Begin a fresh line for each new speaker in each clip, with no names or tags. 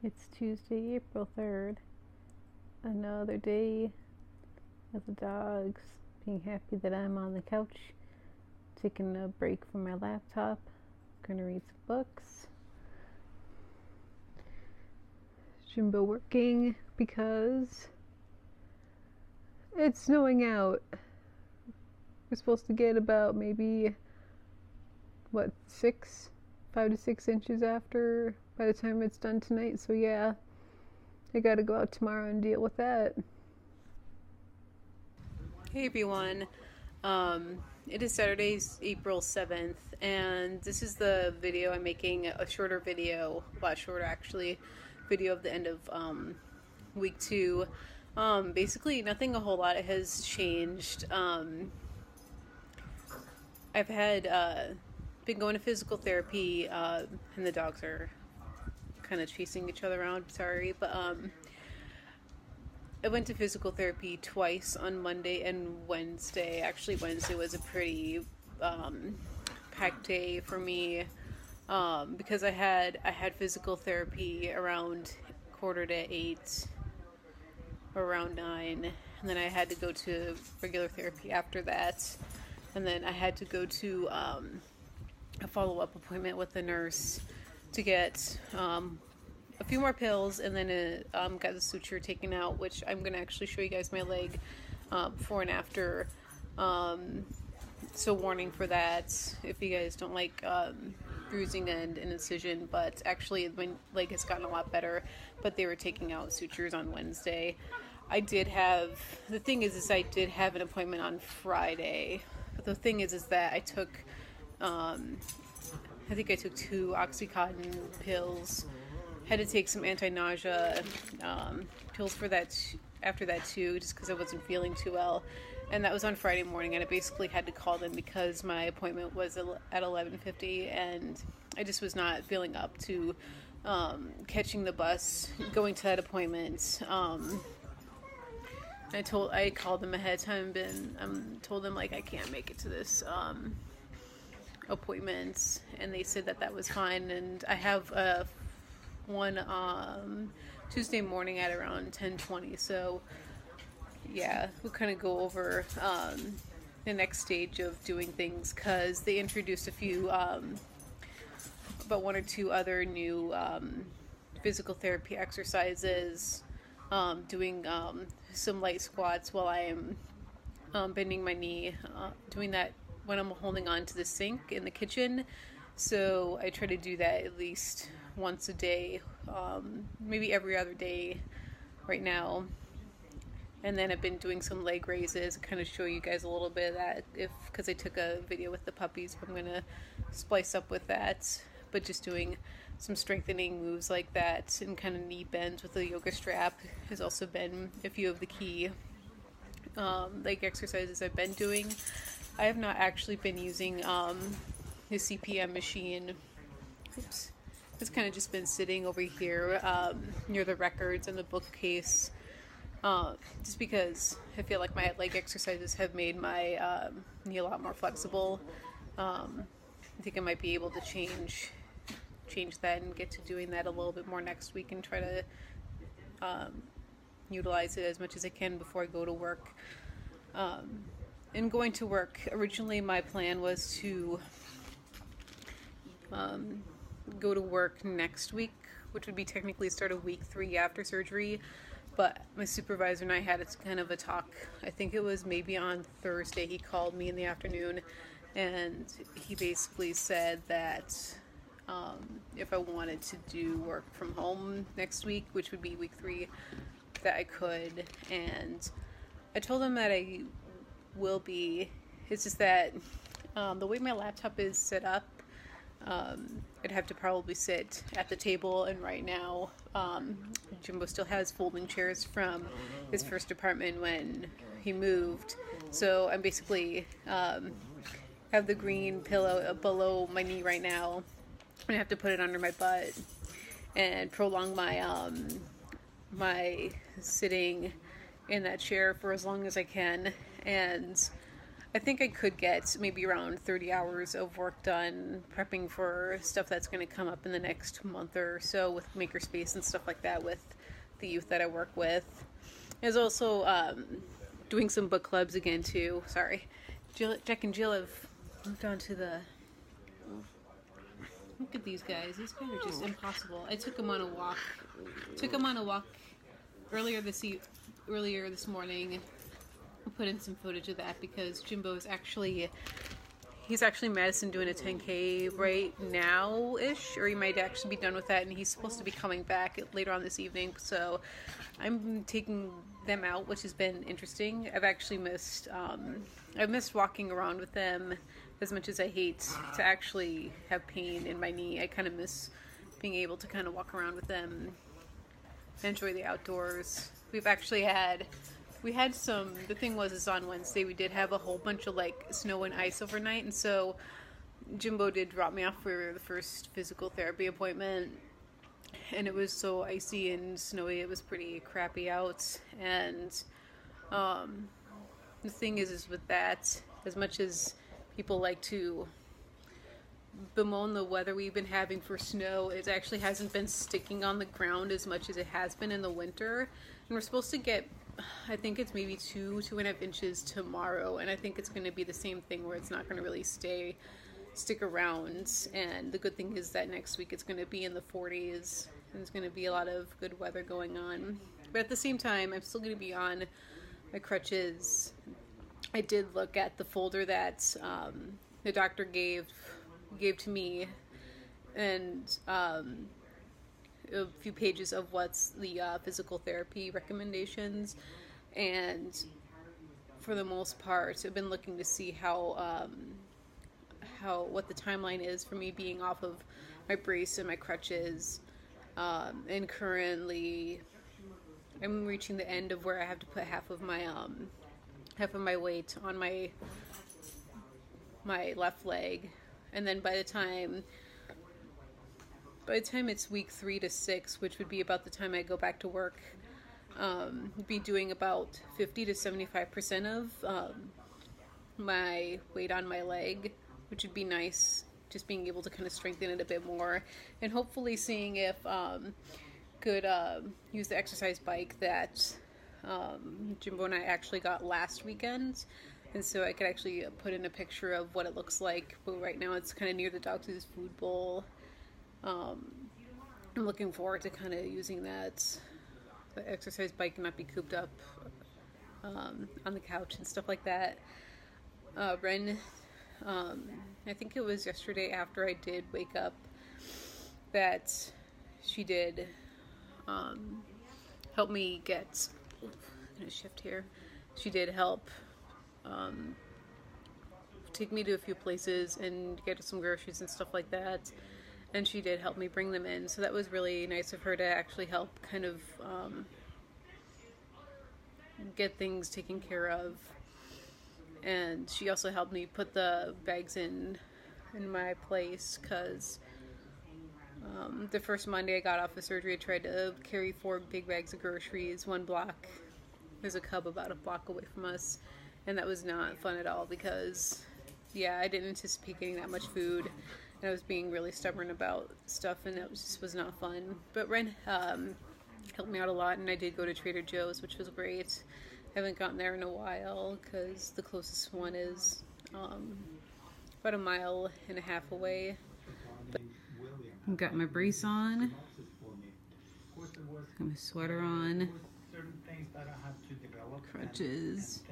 It's Tuesday, April 3rd. Another day of the dogs being happy that I'm on the couch, taking a break from my laptop. Gonna read some books. Jimbo working because it's snowing out. We're supposed to get about maybe, 5 to 6 inches after by the time it's done tonight. So yeah, I gotta go out tomorrow and deal with that.
Hey everyone, it is Saturday, April 7th, and this is the video I'm making, a shorter video, a lot shorter actually, video of the end of week 2. Basically nothing a whole lot has changed. I've been going to physical therapy, and the dogs are kind of chasing each other around, sorry, but I went to physical therapy twice on Monday and Wednesday. Actually, Wednesday was a pretty packed day for me because I had physical therapy around 7:45, around 9, and then I had to go to regular therapy after that, and then I had to go to a follow-up appointment with the nurse to get a few more pills, and then got the suture taken out, which I'm going to actually show you guys my leg before and after. So warning for that if you guys don't like bruising and an incision, but actually my leg has gotten a lot better, but they were taking out sutures on Wednesday. I did have an appointment on Friday, but the thing is that I took I think I took 2 Oxycontin pills. Had to take some anti-nausea pills for that after that too, just because I wasn't feeling too well. And that was on Friday morning, and I basically had to call them because my appointment was at 11:50, and I just was not feeling up to catching the bus, going to that appointment. I called them ahead of time and told them like I can't make it to this appointment, and they said that was fine. And I have one Tuesday morning at around 10:20, so yeah, we'll kind of go over the next stage of doing things, because they introduced a few about 1 or 2 other new physical therapy exercises, doing some light squats while I am bending my knee, doing that when I'm holding on to the sink in the kitchen. So I try to do that at least once a day, maybe every other day right now. And then I've been doing some leg raises, kind of show you guys a little bit of that, because I took a video with the puppies, but I'm going to splice up with that. But just doing some strengthening moves like that, and kind of knee bends with the yoga strap has also been a few of the key leg exercises I've been doing. I have not actually been using the CPM machine. Oops. It's kind of just been sitting over here near the records and the bookcase, just because I feel like my leg exercises have made my knee a lot more flexible. I think I might be able to change that and get to doing that a little bit more next week, and try to utilize it as much as I can before I go to work. And going to work, originally my plan was to go to work next week, which would be technically start of week 3 after surgery, but my supervisor and I had kind of a talk. I think it was maybe on Thursday. He called me in the afternoon, and he basically said that if I wanted to do work from home next week, which would be week 3, that I could. And I told him that I will be. It's just that the way my laptop is set up, I'd have to probably sit at the table, and right now Jimbo still has folding chairs from his first apartment when he moved, so I'm basically have the green pillow below my knee right now, and I have to put it under my butt and prolong my my sitting in that chair for as long as I can. And I think I could get maybe around 30 hours of work done prepping for stuff that's going to come up in the next month or so with Makerspace and stuff like that with the youth that I work with. There's also doing some book clubs again too. Sorry. Jack and Jill have moved on to the... Look at these guys. These guys are just impossible. I took them on a walk. Earlier this morning. I'll put in some footage of that because Jimbo's he's actually in Madison doing a 10K right now-ish, or he might actually be done with that, and he's supposed to be coming back later on this evening, so I'm taking them out, which has been interesting. I've actually missed walking around with them as much as I hate to actually have pain in my knee. I kind of miss being able to kind of walk around with them, enjoy the outdoors. The thing was on Wednesday we did have a whole bunch of like snow and ice overnight, and so Jimbo did drop me off for the first physical therapy appointment, and it was so icy and snowy, it was pretty crappy out. And the thing is with that, as much as people like to bemoan the weather we've been having for snow, it actually hasn't been sticking on the ground as much as it has been in the winter. And we're supposed to get, I think it's maybe 2.5 inches tomorrow, and I think it's going to be the same thing where it's not going to really stick around. And the good thing is that next week it's going to be in the 40s, and there's going to be a lot of good weather going on. But at the same time, I'm still going to be on my crutches. I did look at the folder that the doctor gave to me, and a few pages of what's the physical therapy recommendations, and for the most part I've been looking to see what the timeline is for me being off of my brace and my crutches, and currently I'm reaching the end of where I have to put half of my weight on my left leg, and then by the time it's week 3 to 6, which would be about the time I go back to work, be doing about 50 to 75% of my weight on my leg, which would be nice, just being able to kind of strengthen it a bit more, and hopefully seeing if could use the exercise bike that Jimbo and I actually got last weekend, and so I could actually put in a picture of what it looks like. But right now it's kind of near the dog's food bowl. I'm looking forward to kind of using the exercise bike and not be cooped up on the couch and stuff like that. Ren, I think it was yesterday after I did wake up that she did help me get... I'm gonna shift here. She did help take me to a few places and get some groceries and stuff like that, and she did help me bring them in, so that was really nice of her to actually help kind of get things taken care of. And she also helped me put the bags in my place, because the first Monday I got off of surgery I tried to carry 4 big bags of groceries, one block. There's a Cub about a block away from us, and that was not fun at all because, yeah, I didn't anticipate getting that much food, and I was being really stubborn about stuff, and that was not fun. But Ren helped me out a lot, and I did go to Trader Joe's, which was great. I haven't gotten there in a while because the closest one is about 1.5 miles away. But I've got my brace on, got my sweater on, crutches.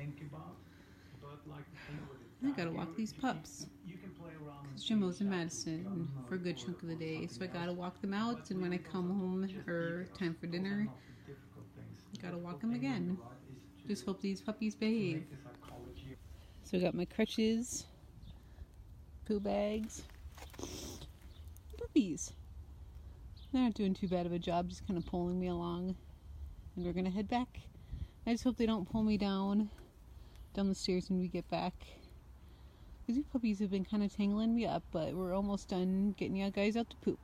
I gotta walk these pups because Jimbo's in Madison for a good chunk of the day, so I gotta walk them out, and when I come home or time for dinner, I gotta walk them again. Just hope these puppies behave. So I got my crutches, poo bags, puppies. They're not doing too bad of a job, just kind of pulling me along, and we're gonna head back. I just hope they don't pull me down the stairs when we get back. These puppies have been kind of tangling me up, but we're almost done getting you guys out to poop.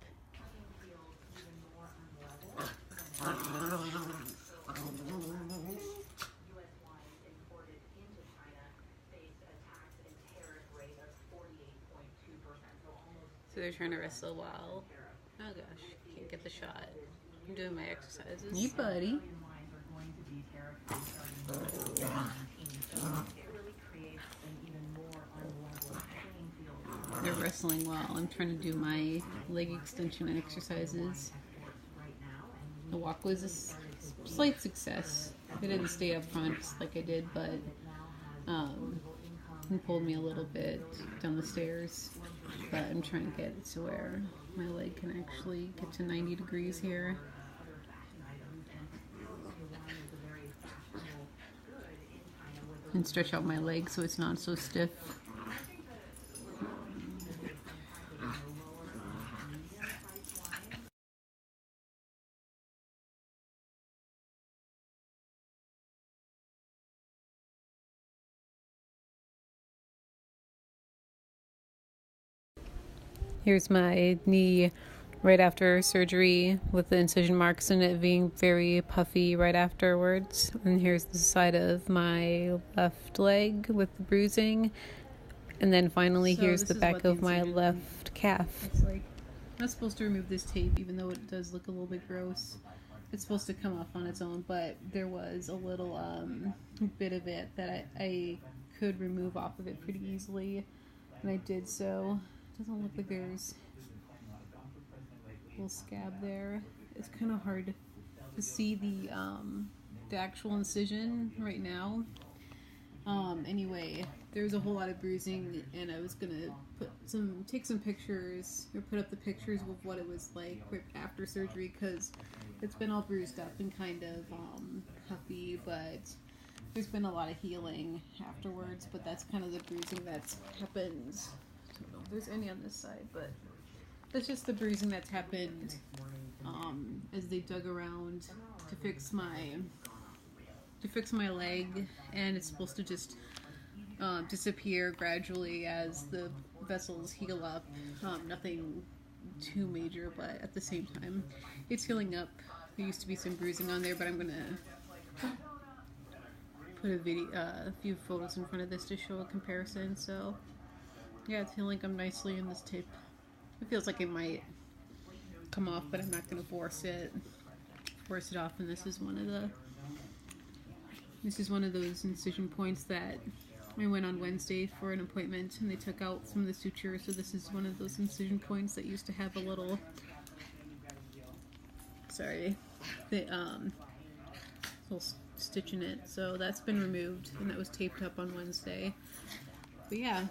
they're trying to wrestle while... Oh gosh, can't get the shot. I'm doing my exercises.
Hey, buddy. They're wrestling while I'm trying to do my leg extension exercises. The walk was a slight success. I didn't stay up front like I did, but it pulled me a little bit down the stairs. But I'm trying to get it to where my leg can actually get to 90 degrees here. And stretch out my leg so it's not so stiff. Here's my knee right after surgery with the incision marks and it being very puffy right afterwards. And here's the side of my left leg with the bruising. And then finally here's the back of my left calf. It's like, I'm not supposed to remove this tape even though it does look a little bit gross. It's supposed to come off on its own, but there was a little bit of it that I could remove off of it pretty easily. And I did so. Doesn't look like there's a little scab there. It's kind of hard to see the actual incision right now. Anyway, there's a whole lot of bruising, and I was gonna take some pictures or put up the pictures of what it was like right after surgery because it's been all bruised up and kind of puffy, but there's been a lot of healing afterwards. But that's kind of the bruising that's happened. I don't know if there's any on this side, but that's just the bruising that's happened as they dug around to fix my leg, and it's supposed to just disappear gradually as the vessels heal up. Nothing too major, but at the same time, it's healing up. There used to be some bruising on there, but I'm gonna put a few photos in front of this to show a comparison. So. Yeah, it's healing up nicely in this tape. It feels like it might come off, but I'm not going to force it off. And this is one of those incision points that I went on Wednesday for an appointment, and they took out some of the sutures. So this is one of those incision points that used to have a little, little stitch in it. So that's been removed, and that was taped up on Wednesday. But yeah,